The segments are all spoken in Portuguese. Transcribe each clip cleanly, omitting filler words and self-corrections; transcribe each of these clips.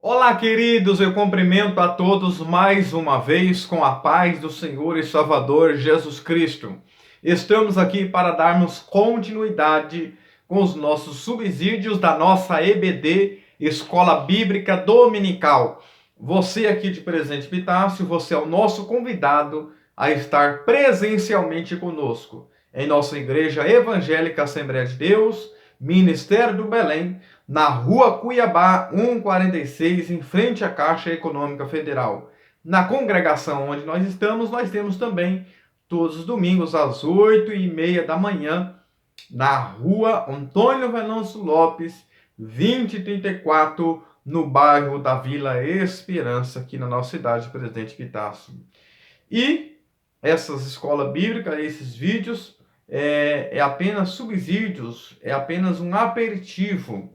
Olá, queridos, eu cumprimento a todos mais uma vez com a paz do Senhor e Salvador Jesus Cristo. Estamos aqui para darmos continuidade com os nossos subsídios da nossa EBD, Escola Bíblica Dominical. Você aqui de Presidente Epitácio, você é o nosso convidado a estar presencialmente conosco em nossa Igreja Evangélica Assembleia de Deus, Ministério do Belém, na Rua Cuiabá 146, em frente à Caixa Econômica Federal. Na congregação onde nós estamos, nós temos também todos os domingos às 8h30 da manhã, na Rua Antônio Venâncio Lopes, 2034, no bairro da Vila Esperança, aqui na nossa cidade de Presidente Epitácio. E essas escolas bíblicas, esses vídeos, é apenas subsídios, é apenas um aperitivo.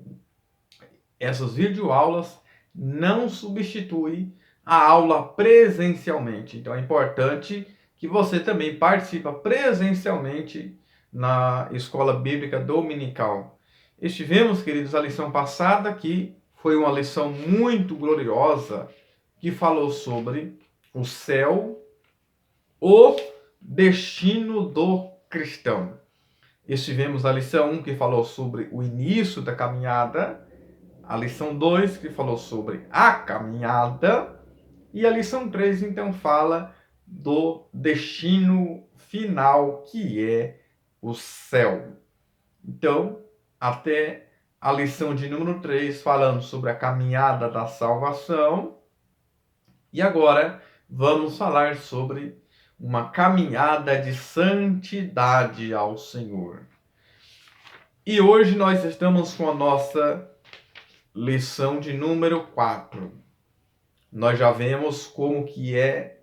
Essas videoaulas não substituem a aula presencialmente. Então é importante que você também participe presencialmente na Escola Bíblica Dominical. Estivemos, queridos, a lição passada, que foi uma lição muito gloriosa, que falou sobre o céu, o destino do cristão. Estivemos a lição 1, que falou sobre o início da caminhada, a lição 2, que falou sobre a caminhada, e a lição 3, então, fala do destino final, que é o céu. Então, até a lição de número 3, falando sobre a caminhada da salvação, e agora vamos falar sobre uma caminhada de santidade ao Senhor. E hoje nós estamos com a nossa lição de número 4. Nós já vemos como que é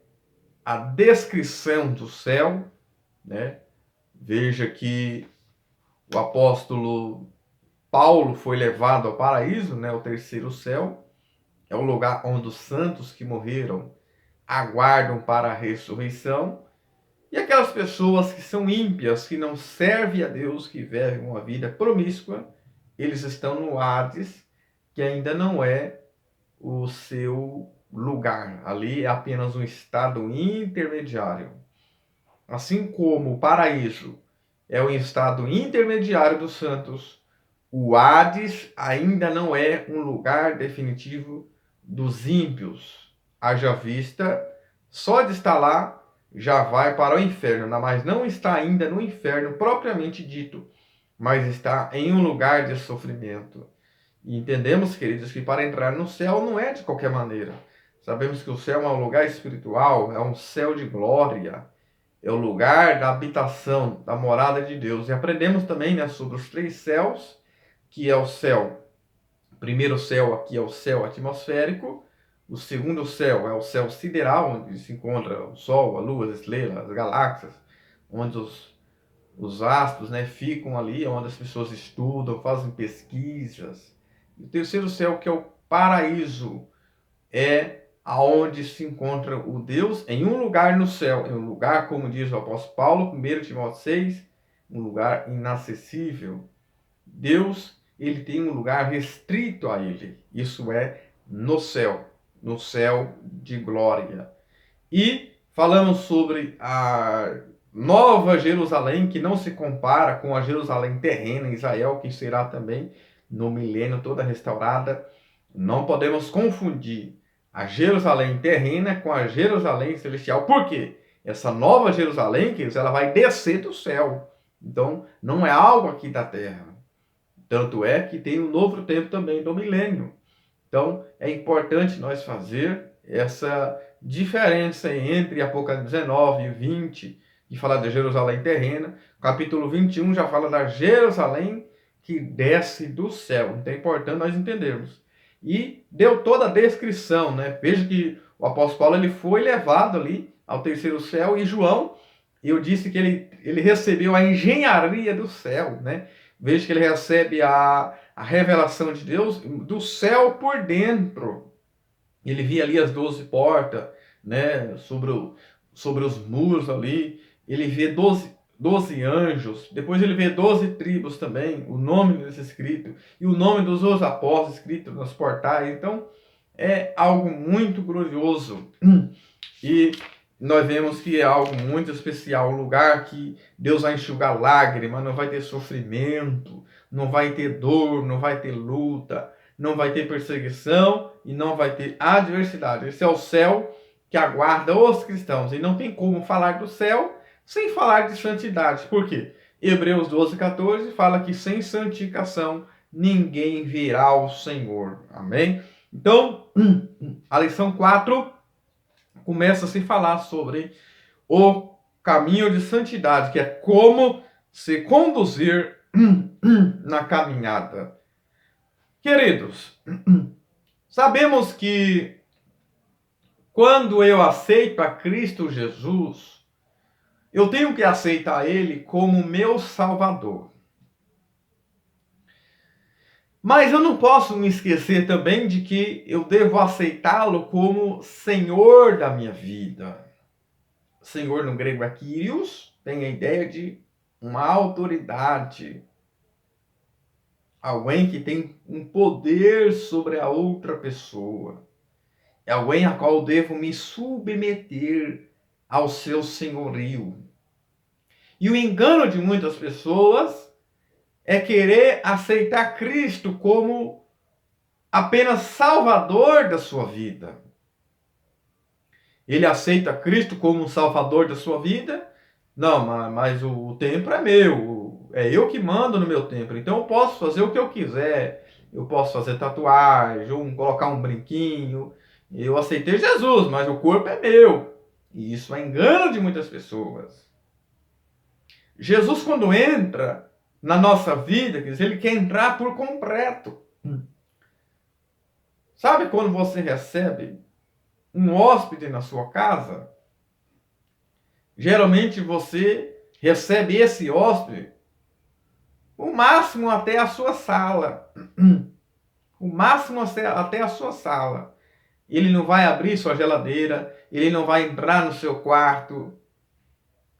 a descrição do céu, né? Veja que o apóstolo Paulo foi levado ao paraíso, né? O terceiro céu. É o lugar onde os santos que morreram aguardam para a ressurreição. E aquelas pessoas que são ímpias, que não servem a Deus, que vivem uma vida promíscua, eles estão no Hades, que ainda não é o seu lugar. Ali é apenas um estado intermediário. Assim como o paraíso é um estado intermediário dos santos, o Hades ainda não é um lugar definitivo dos ímpios. Haja vista, só de estar lá, já vai para o inferno, mas não está ainda no inferno propriamente dito, mas está em um lugar de sofrimento. E entendemos, queridos, que para entrar no céu não é de qualquer maneira. Sabemos que o céu é um lugar espiritual, é um céu de glória, é o lugar da habitação, da morada de Deus. E aprendemos também, né, sobre os 3 céus, que é o céu. O primeiro céu aqui é o céu atmosférico, o segundo céu é o céu sideral, onde se encontra o Sol, a Lua, as estrelas, as galáxias, onde os astros, né, ficam ali, onde as pessoas estudam, fazem pesquisas. O terceiro céu, que é o paraíso, é aonde se encontra o Deus em um lugar no céu, em um lugar, como diz o apóstolo Paulo, 1 Timóteo 6, um lugar inacessível. Deus, ele tem um lugar restrito a ele, isso é no céu de glória. E falamos sobre a Nova Jerusalém, que não se compara com a Jerusalém terrena, Israel, que será também no milênio toda restaurada. Não podemos confundir a Jerusalém terrena com a Jerusalém celestial. Por quê? Essa Nova Jerusalém, ela vai descer do céu. Então, não é algo aqui da terra. Tanto é que tem um novo tempo também do milênio. Então, é importante nós fazer essa diferença entre Apocalipse 19 e 20, que fala de Jerusalém terrena. O capítulo 21 já fala da Jerusalém que desce do céu. Então, é importante nós entendermos. E deu toda a descrição, né? Veja que o apóstolo Paulo ele foi levado ali ao terceiro céu, e João, eu disse que ele recebeu a engenharia do céu, né? Veja que ele recebe a revelação de Deus do céu por dentro. Ele via ali as 12 portas, né, sobre os muros ali. Ele vê 12 anjos. Depois ele vê 12 tribos também, o nome deles escrito. E o nome dos outros apóstolos escrito nos portais. Então, é algo muito glorioso. E nós vemos que é algo muito especial, um lugar que Deus vai enxugar lágrimas, não vai ter sofrimento, não vai ter dor, não vai ter luta, não vai ter perseguição e não vai ter adversidade. Esse é o céu que aguarda os cristãos. E não tem como falar do céu sem falar de santidade. Por quê? Hebreus 12:14 fala que sem santificação ninguém verá o Senhor. Amém? Então, a lição 4 começa a se falar sobre o caminho de santidade, que é como se conduzir na caminhada. Queridos, sabemos que quando eu aceito a Cristo Jesus, eu tenho que aceitar Ele como meu Salvador. Mas eu não posso me esquecer também de que eu devo aceitá-lo como Senhor da minha vida. Senhor no grego é Kyrios, tem a ideia de uma autoridade. Alguém que tem um poder sobre a outra pessoa. É alguém a qual eu devo me submeter ao seu senhorio. E o engano de muitas pessoas é querer aceitar Cristo como apenas Salvador da sua vida. Ele aceita Cristo como um Salvador da sua vida? Não, mas o templo é meu. É eu que mando no meu templo. Então eu posso fazer o que eu quiser. Eu posso fazer tatuagem, ou colocar um brinquinho. Eu aceitei Jesus, mas o corpo é meu. E isso é engano de muitas pessoas. Jesus, quando entra na nossa vida, quer dizer, ele quer entrar por completo. Sabe quando você recebe um hóspede na sua casa? Geralmente você recebe esse hóspede o máximo até a sua sala. O máximo até a sua sala. Ele não vai abrir sua geladeira, ele não vai entrar no seu quarto,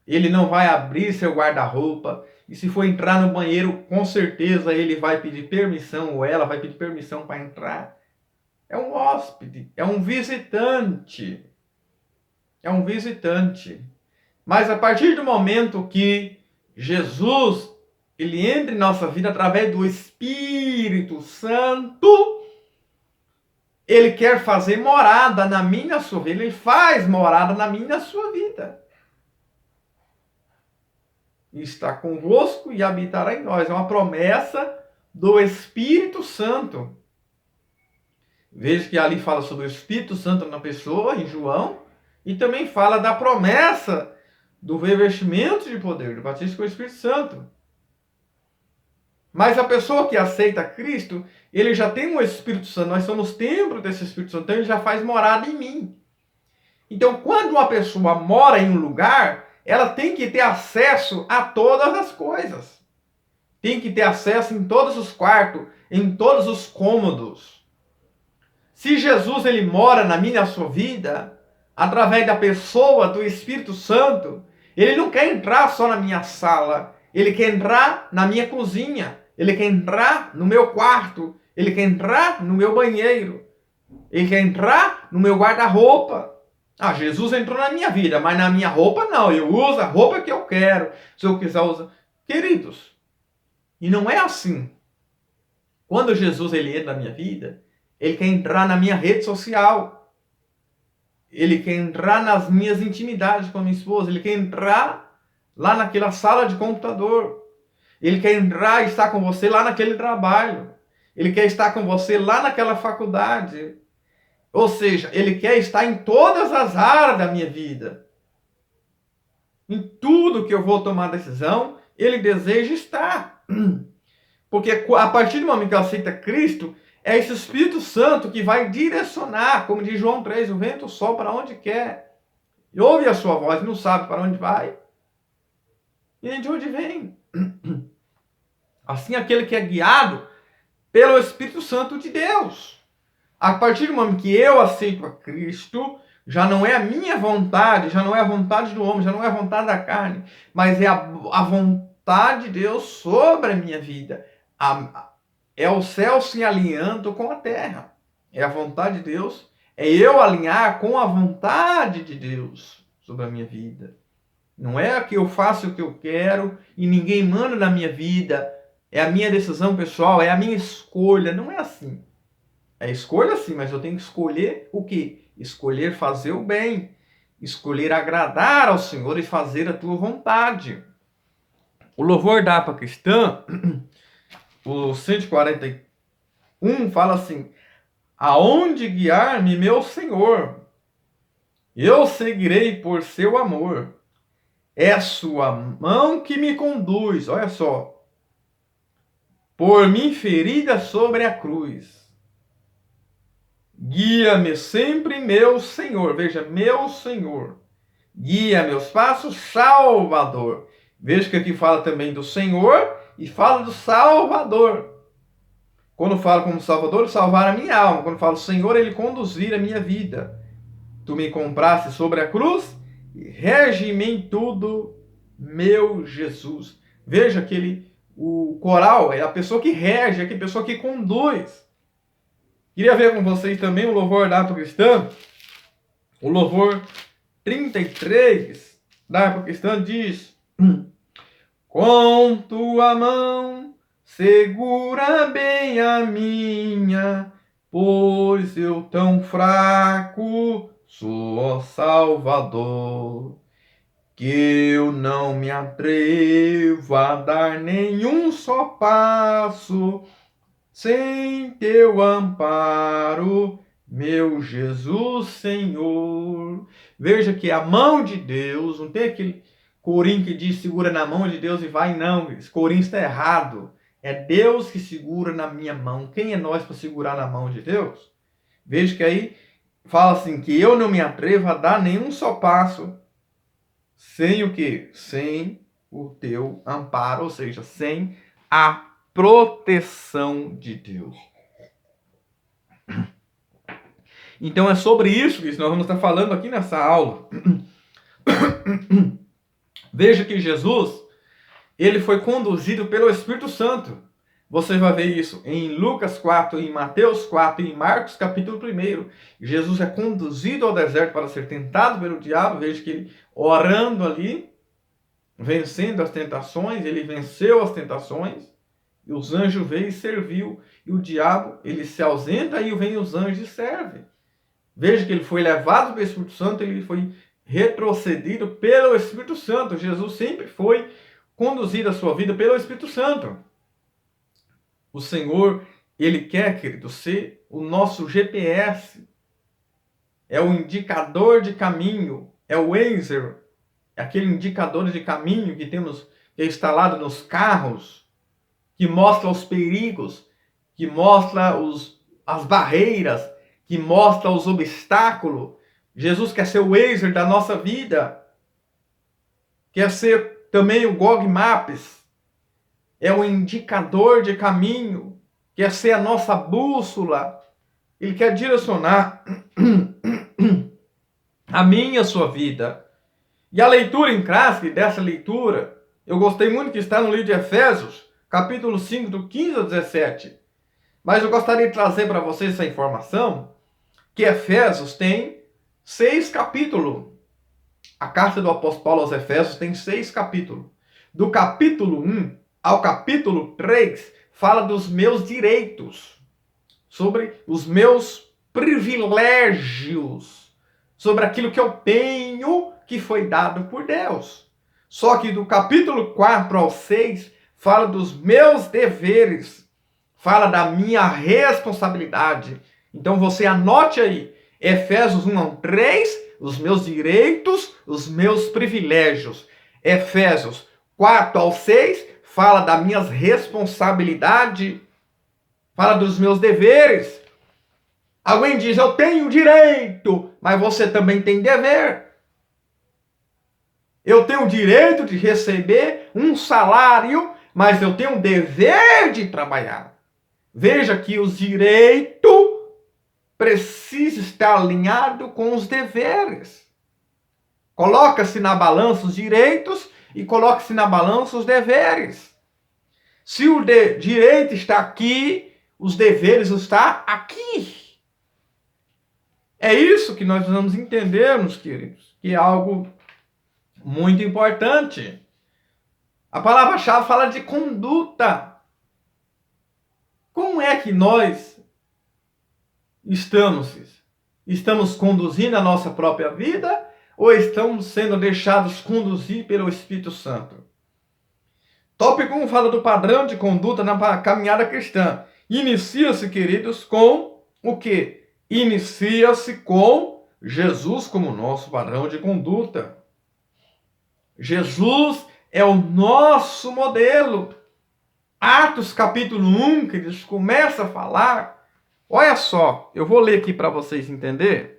ele não vai abrir seu guarda-roupa. E se for entrar no banheiro, com certeza ele vai pedir permissão, ou ela vai pedir permissão para entrar. É um hóspede, é um visitante. É um visitante. Mas a partir do momento que Jesus ele entra em nossa vida através do Espírito Santo, ele quer fazer morada na minha e na sua vida. Ele faz morada na minha e na sua vida. Está convosco e habitará em nós. É uma promessa do Espírito Santo. Veja que ali fala sobre o Espírito Santo na pessoa, em João, e também fala da promessa do revestimento de poder, do batismo com o Espírito Santo. Mas a pessoa que aceita Cristo, ele já tem o Espírito Santo, nós somos templo desse Espírito Santo, então ele já faz morada em mim. Então, quando uma pessoa mora em um lugar, ela tem que ter acesso a todas as coisas. Tem que ter acesso em todos os quartos, em todos os cômodos. Se Jesus ele mora na minha e na sua vida, através da pessoa do Espírito Santo, ele não quer entrar só na minha sala, ele quer entrar na minha cozinha, ele quer entrar no meu quarto, ele quer entrar no meu banheiro, ele quer entrar no meu guarda-roupa. Ah, Jesus entrou na minha vida, mas na minha roupa não. Eu uso a roupa que eu quero. Se eu quiser usar. Queridos, e não é assim. Quando Jesus ele entra na minha vida, ele quer entrar na minha rede social. Ele quer entrar nas minhas intimidades com a minha esposa. Ele quer entrar lá naquela sala de computador. Ele quer entrar e estar com você lá naquele trabalho. Ele quer estar com você lá naquela faculdade. Ou seja, ele quer estar em todas as áreas da minha vida. Em tudo que eu vou tomar decisão, ele deseja estar. Porque a partir do momento que eu aceito Cristo, é esse Espírito Santo que vai direcionar, como diz João 3, o vento sopra para onde quer. E ouve a sua voz, não sabe para onde vai. E nem de onde vem. Assim, aquele que é guiado pelo Espírito Santo de Deus. A partir do momento que eu aceito a Cristo, já não é a minha vontade, já não é a vontade do homem, já não é a vontade da carne, mas é a vontade de Deus sobre a minha vida. É o céu se alinhando com a terra. é a vontade de Deus, é eu alinhar com a vontade de Deus sobre a minha vida. Não é que eu faço o que eu quero e ninguém manda na minha vida. É a minha decisão pessoal, é a minha escolha. Não é assim. É escolha sim, mas eu tenho que escolher o quê? Escolher fazer o bem. Escolher agradar ao Senhor e fazer a tua vontade. O louvor da harpa cristã, o 141, fala assim: aonde guiar-me, meu Senhor, eu seguirei por seu amor. É sua mão que me conduz, olha só, por mim ferida sobre a cruz. Guia-me sempre, meu Senhor, veja, meu Senhor. Guia meus passos, Salvador. Veja que aqui fala também do Senhor e fala do Salvador. Quando fala como Salvador, salvar a minha alma. Quando fala Senhor, Ele conduzir a minha vida. Tu me compraste sobre a cruz e rege-me em tudo, meu Jesus. Veja que o coral é a pessoa que rege, é a pessoa que conduz. Queria ver com vocês também o louvor da harpa cristã. O louvor 33 da harpa cristã diz: com tua mão segura bem a minha, pois eu tão fraco sou, ó Salvador, que eu não me atrevo a dar nenhum só passo sem teu amparo, meu Jesus Senhor. Veja que a mão de Deus, não tem aquele corinho que diz segura na mão de Deus e vai, não. Esse corinho está errado. É Deus que segura na minha mão. Quem é nós para segurar na mão de Deus? Veja que aí fala assim, que eu não me atrevo a dar nenhum só passo sem o quê? Sem o teu amparo, ou seja, sem a proteção de Deus. Então é sobre isso que nós vamos estar falando aqui nessa aula. Veja que Jesus, ele foi conduzido pelo Espírito Santo. Você vai ver isso em Lucas 4, em Mateus 4 e em Marcos capítulo 1. Jesus é conduzido ao deserto para ser tentado pelo diabo. Veja que ele orando ali, vencendo as tentações, ele venceu as tentações. E os anjos veio e serviu. E o diabo, ele se ausenta e vem os anjos e serve. Veja que ele foi levado pelo Espírito Santo, ele foi retrocedido pelo Espírito Santo. Jesus sempre foi conduzido a sua vida pelo Espírito Santo. O Senhor, ele quer, querido, ser o nosso GPS. É o indicador de caminho. É o Waze, é aquele indicador de caminho que temos que é instalado nos carros, que mostra os perigos, que mostra as barreiras, que mostra os obstáculos. Jesus quer ser o Waze da nossa vida. Quer ser também o Google Maps. É o indicador de caminho. Quer ser a nossa bússola. Ele quer direcionar a minha e a sua vida. E a leitura em classe dessa leitura, eu gostei muito que está no livro de Efésios, capítulo 5, do 15 ao 17. Mas eu gostaria de trazer para vocês essa informação, que Efésios tem 6 capítulos. A carta do apóstolo Paulo aos Efésios tem 6 capítulos. Do capítulo 1 ao capítulo 3, fala dos meus direitos, sobre os meus privilégios, sobre aquilo que eu tenho que foi dado por Deus. Só que do capítulo 4 ao 6, fala dos meus deveres, fala da minha responsabilidade. Então você anote aí, Efésios 1 ao 3, os meus direitos, os meus privilégios. Efésios 4 ao 6, fala das minhas responsabilidades, fala dos meus deveres. Alguém diz, eu tenho direito, mas você também tem dever. Eu tenho o direito de receber um salário, mas eu tenho o dever de trabalhar. Veja que os direitos precisam estar alinhados com os deveres. Coloca-se na balança os direitos e coloca-se na balança os deveres. Se o direito está aqui, os deveres estão aqui. É isso que nós precisamos entender, meus queridos, que é algo muito importante. A palavra-chave fala de conduta. Como é que nós estamos conduzindo a nossa própria vida ou estamos sendo deixados conduzir pelo Espírito Santo? Tópico 1 fala do padrão de conduta na caminhada cristã. Inicia-se, queridos, com o quê? Inicia-se com Jesus como nosso padrão de conduta. Jesus é o nosso modelo. Atos capítulo 1, queridos, começa a falar. Olha só, eu vou ler aqui para vocês entenderem.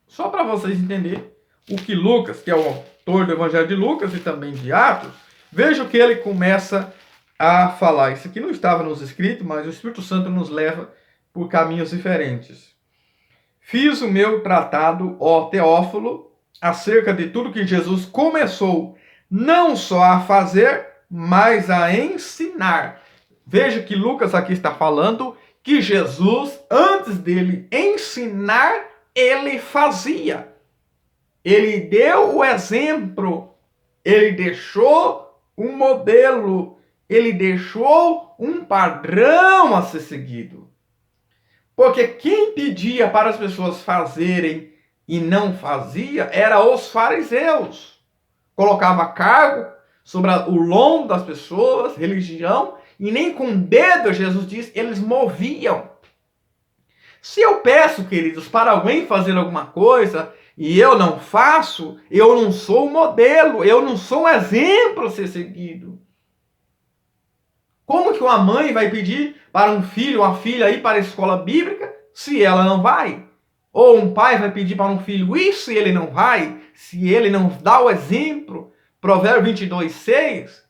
Só para vocês entenderem o que Lucas, que é o autor do Evangelho de Lucas e também de Atos, veja o que ele começa a falar. Isso aqui não estava nos escritos, mas o Espírito Santo nos leva por caminhos diferentes. Fiz o meu tratado, ó Teófilo, acerca de tudo que Jesus começou não só a fazer, mas a ensinar. Veja que Lucas aqui está falando que Jesus, antes dele ensinar, ele fazia. Ele deu o exemplo. Ele deixou um modelo. Ele deixou um padrão a ser seguido. Porque quem pedia para as pessoas fazerem e não fazia era os fariseus. Colocava cargo sobre o lombo das pessoas, religião, e nem com o dedo, Jesus diz, eles moviam. Se eu peço, queridos, para alguém fazer alguma coisa e eu não faço, eu não sou o modelo, eu não sou um exemplo a ser seguido. Como que uma mãe vai pedir para um filho, uma filha ir para a escola bíblica se ela não vai? Ou um pai vai pedir para um filho isso se ele não vai? Se ele não dá o exemplo? Provérbio 22:6.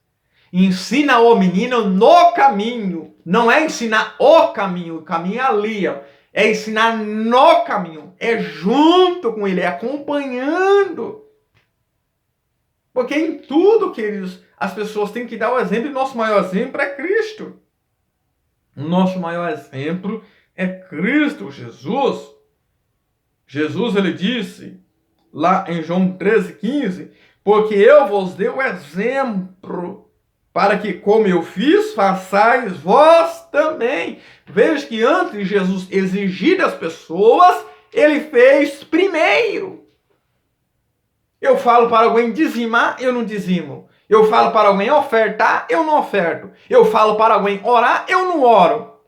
Ensina o menino no caminho. Não é ensinar o caminho é ali. É ensinar no caminho. É junto com ele, é acompanhando. Porque em tudo, queridos, as pessoas têm que dar o exemplo, e nosso maior exemplo é Cristo. O nosso maior exemplo é Cristo Jesus. Jesus, ele disse, lá em João 13:15, porque eu vos dei o exemplo, para que como eu fiz, façais vós também. Veja que antes de Jesus exigir das pessoas, ele fez primeiro. Eu falo para alguém dizimar, eu não dizimo. Eu falo para alguém ofertar, eu não oferto. Eu falo para alguém orar, eu não oro.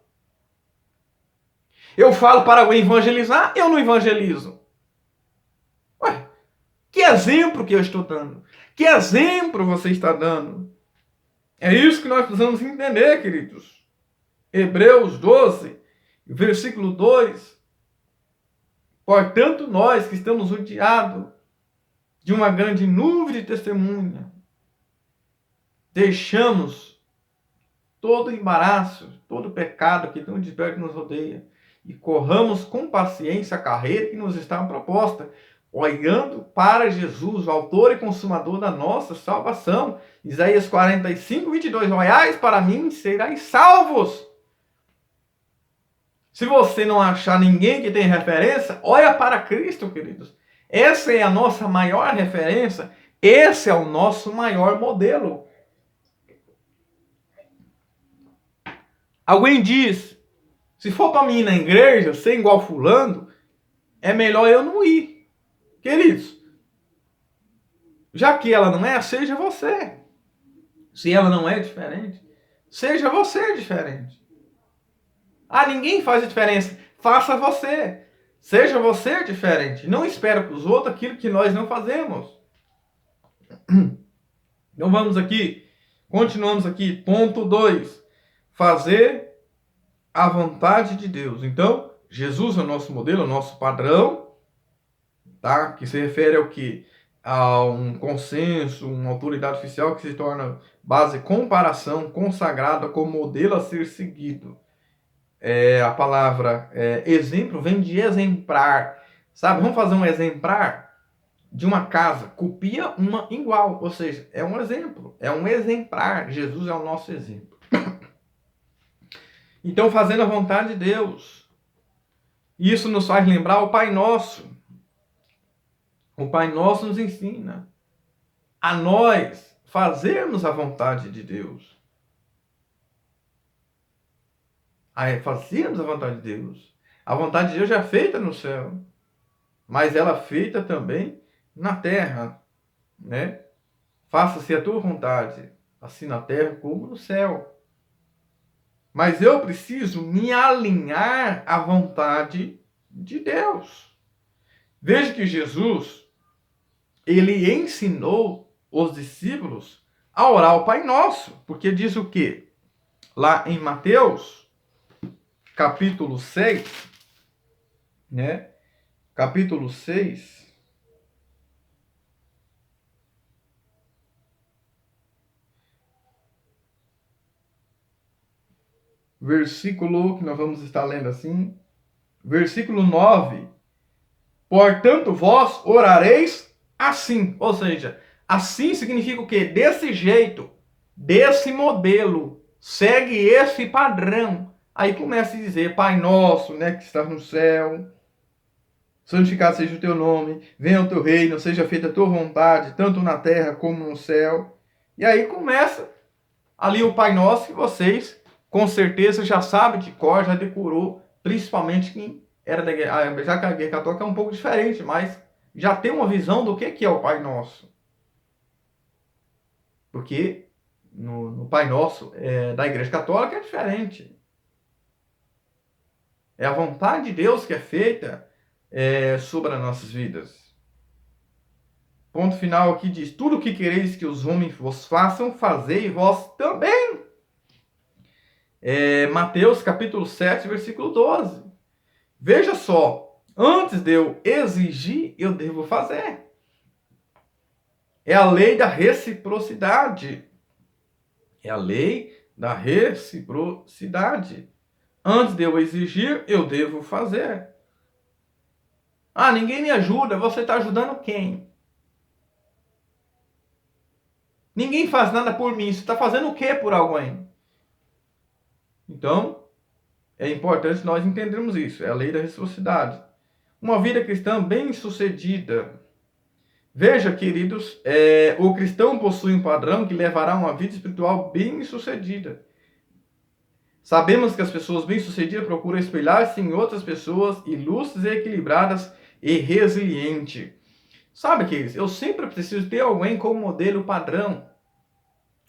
Eu falo para alguém evangelizar, eu não evangelizo. Ué, que exemplo que eu estou dando? Que exemplo você está dando? É isso que nós precisamos entender, queridos. Hebreus 12, versículo 2. Portanto, nós que estamos rodeados de uma grande nuvem de testemunha, deixamos todo embaraço, todo pecado que tão de perto nos rodeia e corramos com paciência a carreira que nos está proposta, olhando para Jesus, o autor e consumador da nossa salvação. Isaías 45:22. Olhais para mim e sereis salvos. Se você não achar ninguém que tem referência, olha para Cristo, queridos. Essa é a nossa maior referência. Esse é o nosso maior modelo. Alguém diz, se for para mim ir na igreja, ser igual fulano, é melhor eu não ir. Queridos, já que ela não é, seja você. Se ela não é diferente, seja você diferente. Ah, ninguém faz a diferença. Faça você. Seja você diferente. Não espere para os outros aquilo que nós não fazemos. Então vamos aqui. Continuamos aqui. Ponto 2. Fazer a vontade de Deus. Então, Jesus é o nosso modelo, o nosso padrão. Tá? Que se refere ao que? A um consenso, uma autoridade oficial que se torna base comparação, consagrada como modelo a ser seguido. A palavra exemplo vem de exemplar. Sabe, vamos fazer um exemplar de uma casa. Copia uma igual. Ou seja, é um exemplo. É um exemplar. Jesus é o nosso exemplo. Então, fazendo a vontade de Deus. Isso nos faz lembrar o Pai Nosso. O Pai Nosso nos ensina a nós fazermos a vontade de Deus. A fazermos a vontade de Deus. A vontade de Deus já é feita no céu, mas ela é feita também na terra, né? Faça-se a tua vontade, assim na terra como no céu. Mas eu preciso me alinhar à vontade de Deus. Veja que Jesus, ele ensinou os discípulos a orar o Pai Nosso, porque diz o quê? Lá em Mateus, capítulo 6, né? Capítulo 6, versículo que nós vamos estar lendo assim, versículo 9. Portanto, vós orareis assim. Ou seja, assim significa o quê? Desse jeito, desse modelo, segue esse padrão. Aí começa a dizer, Pai Nosso, né, que estás no céu, santificado seja o teu nome, venha o teu reino, seja feita a tua vontade, tanto na terra como no céu. E aí começa ali o Pai Nosso que vocês, com certeza, já sabem de cor, já decorou, principalmente quem era da igreja, já que a igreja católica é um pouco diferente, mas já tem uma visão do que é o Pai Nosso. Porque no Pai Nosso da igreja católica é diferente. É a vontade de Deus que é feita sobre as nossas vidas. Ponto final aqui diz, tudo o que quereis que os homens vos façam, fazei vós também. Mateus capítulo 7, versículo 12. Veja só, antes de eu exigir, eu devo fazer. É a lei da reciprocidade. É a lei da reciprocidade. Antes de eu exigir, eu devo fazer. Ah, ninguém me ajuda. Você está ajudando quem? Ninguém faz nada por mim. Você está fazendo o que por alguém? Então, é importante nós entendermos isso. É a lei da reciprocidade. Uma vida cristã bem-sucedida. Veja, queridos, o cristão possui um padrão que levará a uma vida espiritual bem-sucedida. Sabemos que as pessoas bem-sucedidas procuram espelhar-se em outras pessoas ilustres e equilibradas e resilientes. Sabe, queridos, eu sempre preciso ter alguém como modelo padrão.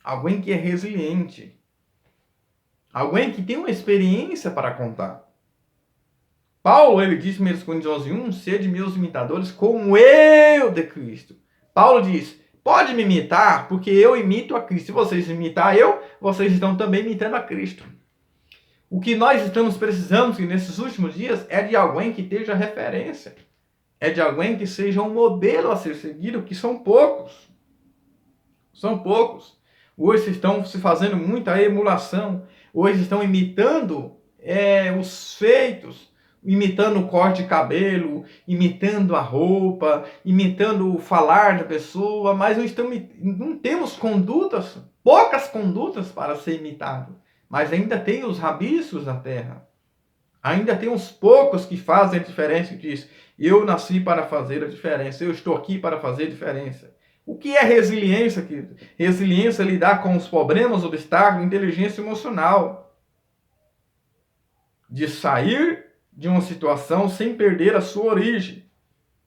Alguém que é resiliente. Alguém que tem uma experiência para contar. Paulo, ele disse em 1 Coríntios 11:1, sede meus imitadores como eu de Cristo. Paulo diz, pode me imitar, porque eu imito a Cristo. Se vocês imitar eu, vocês estão também imitando a Cristo. O que nós estamos precisando nesses últimos dias é de alguém que esteja referência. É de alguém que seja um modelo a ser seguido, que são poucos. São poucos. Hoje estão se fazendo muita emulação. Hoje estão imitando os feitos, imitando o corte de cabelo, imitando a roupa, imitando o falar da pessoa, mas não temos condutas, poucas condutas para ser imitado. Mas ainda tem os rabichos na terra. Ainda tem uns poucos que fazem a diferença, que diz, eu nasci para fazer a diferença, eu estou aqui para fazer a diferença. O que é resiliência, querido? Resiliência é lidar com os problemas, obstáculos, inteligência emocional. De sair de uma situação sem perder a sua origem.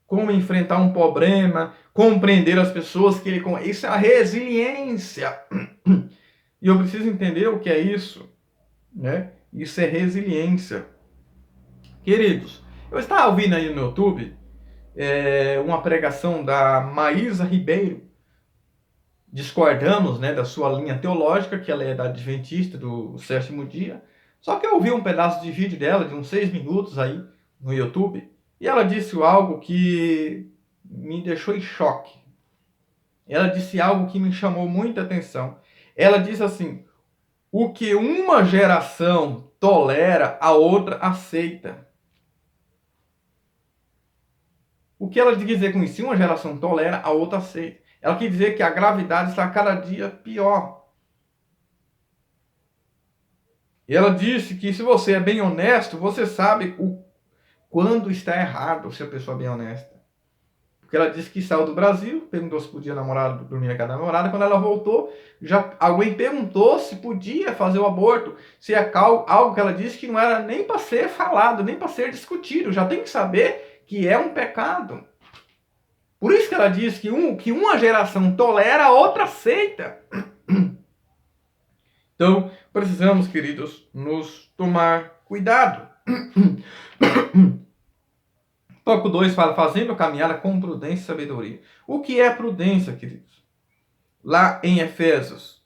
Como enfrentar um problema, compreender as pessoas que ele... Isso é a resiliência. E eu preciso entender o que é isso, né? Isso é resiliência. Queridos, eu estava ouvindo aí no YouTube uma pregação da Maísa Ribeiro. Discordamos, né, da sua linha teológica, que ela é da Adventista do sétimo dia. Só que eu ouvi um pedaço de vídeo dela, de uns 6 minutos aí, no YouTube, e ela disse algo que me deixou em choque. Ela disse algo que me chamou muita atenção. Ela disse assim, o que uma geração tolera, a outra aceita. O que ela quer dizer com isso? Se uma geração tolera, a outra aceita. Ela quer dizer que a gravidade está cada dia pior. E ela disse que se você é bem honesto, você sabe quando está errado, se a pessoa é bem honesta. Porque ela disse que saiu do Brasil, perguntou se podia namorar, dormir na casa da namorada. Quando ela voltou, já alguém perguntou se podia fazer o aborto. Se é algo que ela disse que não era nem para ser falado, nem para ser discutido. Já tem que saber que é um pecado. Por isso que ela diz que uma geração tolera, a outra aceita. Então, precisamos, queridos, nos tomar cuidado. Tópico 2 fala, fazendo a caminhada com prudência e sabedoria. O que é prudência, queridos? Lá em Efésios,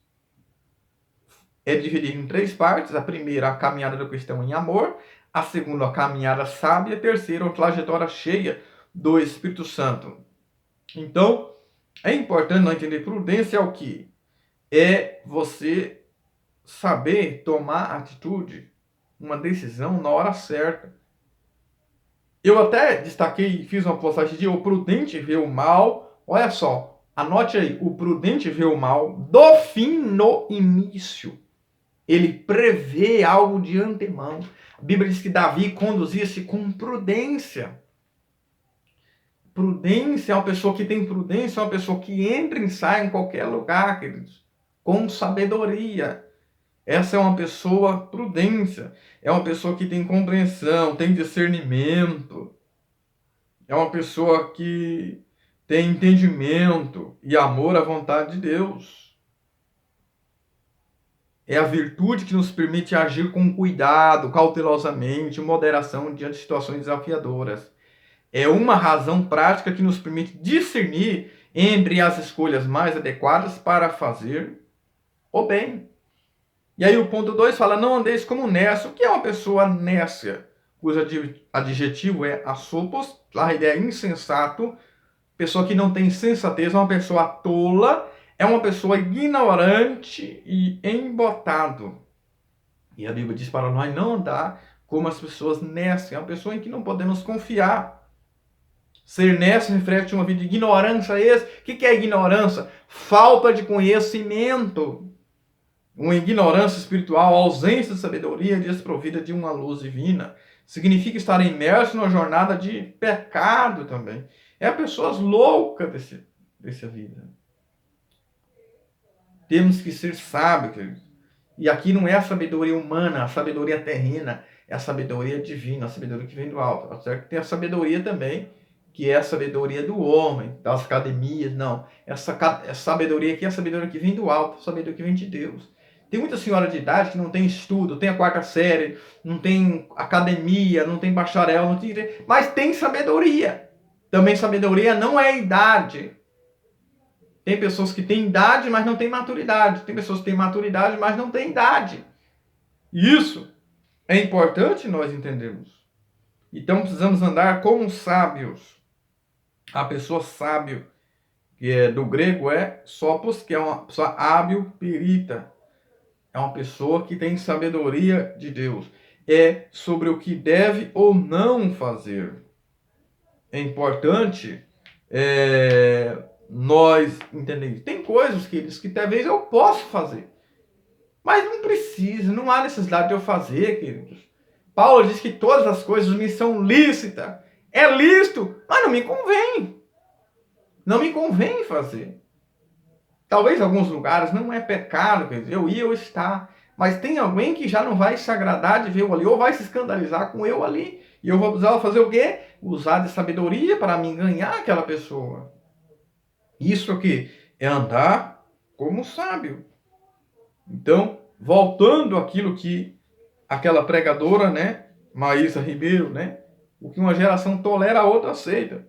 é dividido em 3 partes. A primeira, a caminhada do cristão em amor. A segunda, a caminhada sábia. A terceira, a trajetória cheia do Espírito Santo. Então, é importante nós entender prudência é o que? É você saber tomar atitude, uma decisão na hora certa. Eu até destaquei, fiz uma postagem de o prudente vê o mal. Olha só, anote aí, o prudente vê o mal do fim no início. Ele prevê algo de antemão. A Bíblia diz que Davi conduzia-se com prudência. Prudência é uma pessoa que tem prudência, é uma pessoa que entra e sai em qualquer lugar, queridos, com sabedoria. Essa é uma pessoa prudência, é uma pessoa que tem compreensão, tem discernimento, é uma pessoa que tem entendimento e amor à vontade de Deus. É a virtude que nos permite agir com cuidado, cautelosamente, moderação diante de situações desafiadoras. É uma razão prática que nos permite discernir entre as escolhas mais adequadas para fazer o bem. E aí o ponto 2 fala, não andeis como nécio. O que é uma pessoa nécia? Cujo adjetivo é asopos, a ideia é insensato. Pessoa que não tem sensatez é uma pessoa tola, é uma pessoa ignorante e embotado. E a Bíblia diz para nós não andar como as pessoas nécias. É uma pessoa em que não podemos confiar. Ser nécio reflete uma vida de ignorância. O que é ignorância? Falta de conhecimento. Uma ignorância espiritual, ausência de sabedoria desprovida de uma luz divina. Significa estar imerso numa jornada de pecado também. É pessoas loucas dessa vida. Temos que ser sábios, queridos. E aqui não é a sabedoria humana, a sabedoria terrena, é a sabedoria divina, a sabedoria que vem do alto. Tá certo? Tem a sabedoria também, que é a sabedoria do homem, das academias, não. Essa sabedoria aqui é a sabedoria que vem do alto, a sabedoria que vem de Deus. Tem muita senhora de idade que não tem estudo, tem a 4ª série, não tem academia, não tem bacharel, não tem, mas tem sabedoria. Também sabedoria não é idade. Tem pessoas que têm idade, mas não têm maturidade. Tem pessoas que têm maturidade, mas não têm idade. Isso é importante nós entendermos. Então precisamos andar como sábios. A pessoa sábio, que é do grego, é sopos, que é uma pessoa hábil, perita. É uma pessoa que tem sabedoria de Deus. É sobre o que deve ou não fazer. É importante nós entendermos. Tem coisas, queridos, que talvez eu possa fazer. Mas não precisa, não há necessidade de eu fazer, queridos. Paulo diz que todas as coisas me são lícitas. É lícito, mas não me convém. Não me convém fazer. Talvez em alguns lugares não é pecado, quer dizer, eu ir ou estar. Mas tem alguém que já não vai se agradar de ver eu ali, ou vai se escandalizar com eu ali. E eu vou precisar fazer o quê? Usar de sabedoria para me enganar aquela pessoa. Isso aqui é andar como sábio. Então, voltando àquilo que aquela pregadora, né, Maísa Ribeiro, né, o que uma geração tolera, a outra aceita.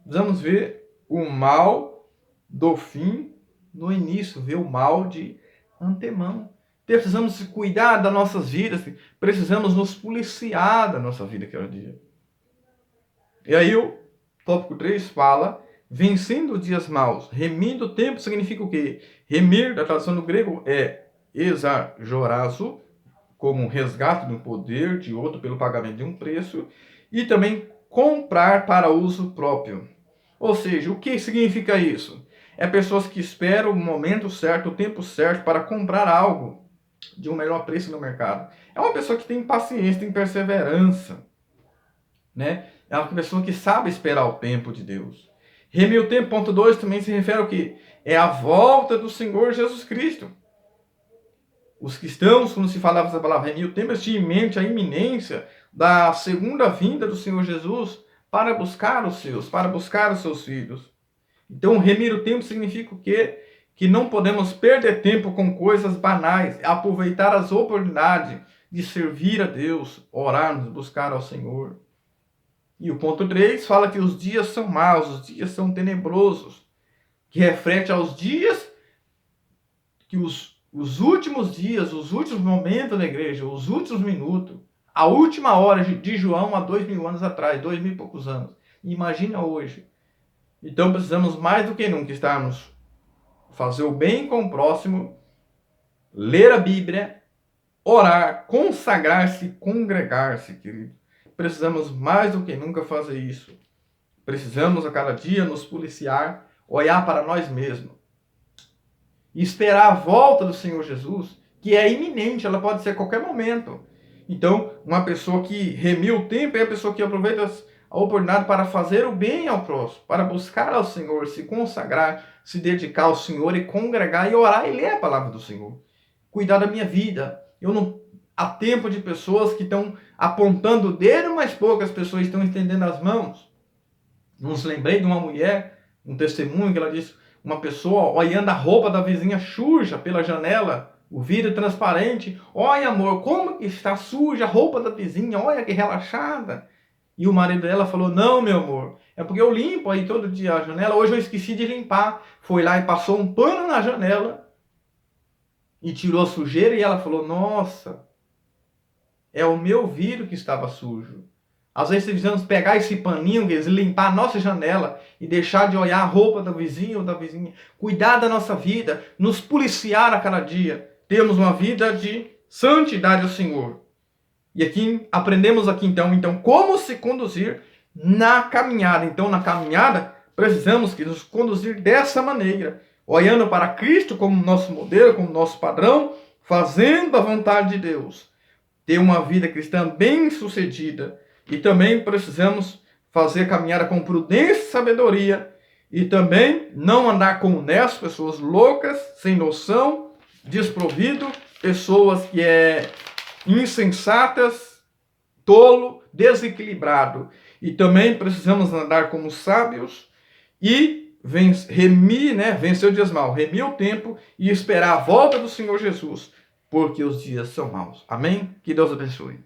Precisamos ver o mal do fim no início, ver o mal de antemão. Precisamos cuidar das nossas vidas, precisamos nos policiar da nossa vida cada dia. E aí o tópico 3 fala, vencendo os dias maus, remindo o tempo, significa o quê? Remir, da tradução do grego, é exajorazo, como um resgate do poder de outro pelo pagamento de um preço, e também comprar para uso próprio. Ou seja, o que significa isso? É pessoas que esperam o momento certo, o tempo certo para comprar algo de um melhor preço no mercado. É uma pessoa que tem paciência, tem perseverança. né? É uma pessoa que sabe esperar o tempo de Deus. Remir o tempo, ponto 2, também se refere ao quê? É a volta do Senhor Jesus Cristo. Os cristãos, quando se falava essa palavra remir o tempo, eles tinham em mente a iminência da segunda vinda do Senhor Jesus para buscar os seus, para buscar os seus filhos. Então, remir o tempo significa o quê? Que não podemos perder tempo com coisas banais, aproveitar as oportunidades de servir a Deus, orarmos, buscar ao Senhor. E o ponto 3 fala que os dias são maus, os dias são tenebrosos, que refere aos dias que os últimos dias, os últimos momentos da igreja, os últimos minutos, a última hora de João há 2000 anos atrás, 2000 e poucos anos. Imagina hoje. Então precisamos mais do que nunca estarmos fazer o bem com o próximo, ler a Bíblia, orar, consagrar-se, congregar-se, querido. Precisamos mais do que nunca fazer isso. Precisamos a cada dia nos policiar, olhar para nós mesmos e esperar a volta do Senhor Jesus, que é iminente, ela pode ser a qualquer momento. Então, uma pessoa que remiu o tempo é a pessoa que aproveita a oportunidade para fazer o bem ao próximo, para buscar ao Senhor, se consagrar, se dedicar ao Senhor e congregar e orar e ler a palavra do Senhor. Cuidar da minha vida. Há tempo de pessoas que estão apontando o dedo, mas poucas pessoas estão estendendo as mãos. Nos lembrei de uma mulher, um testemunho que ela disse, uma pessoa olhando a roupa da vizinha suja pela janela, o vidro transparente. Olha, amor, como que está suja a roupa da vizinha, olha que relaxada. E o marido dela falou, não, meu amor, é porque eu limpo aí todo dia a janela, hoje eu esqueci de limpar. Foi lá e passou um pano na janela e tirou a sujeira e ela falou, nossa, é o meu vidro que estava sujo. Às vezes precisamos pegar esse paninho, limpar a nossa janela e deixar de olhar a roupa do vizinho ou da vizinha. Cuidar da nossa vida, nos policiar a cada dia. Termos uma vida de santidade ao Senhor. E aqui aprendemos então como se conduzir na caminhada. Então na caminhada precisamos que nos conduzir dessa maneira, olhando para Cristo como nosso modelo, como nosso padrão, fazendo a vontade de Deus. Ter uma vida cristã bem-sucedida. E também precisamos fazer caminhada com prudência e sabedoria. E também não andar com honestas, pessoas loucas, sem noção, desprovido, pessoas que insensatas, tolo, desequilibrado. E também precisamos andar como sábios e vencer o dias maus, remir o tempo e esperar a volta do Senhor Jesus, porque os dias são maus. Amém? Que Deus abençoe.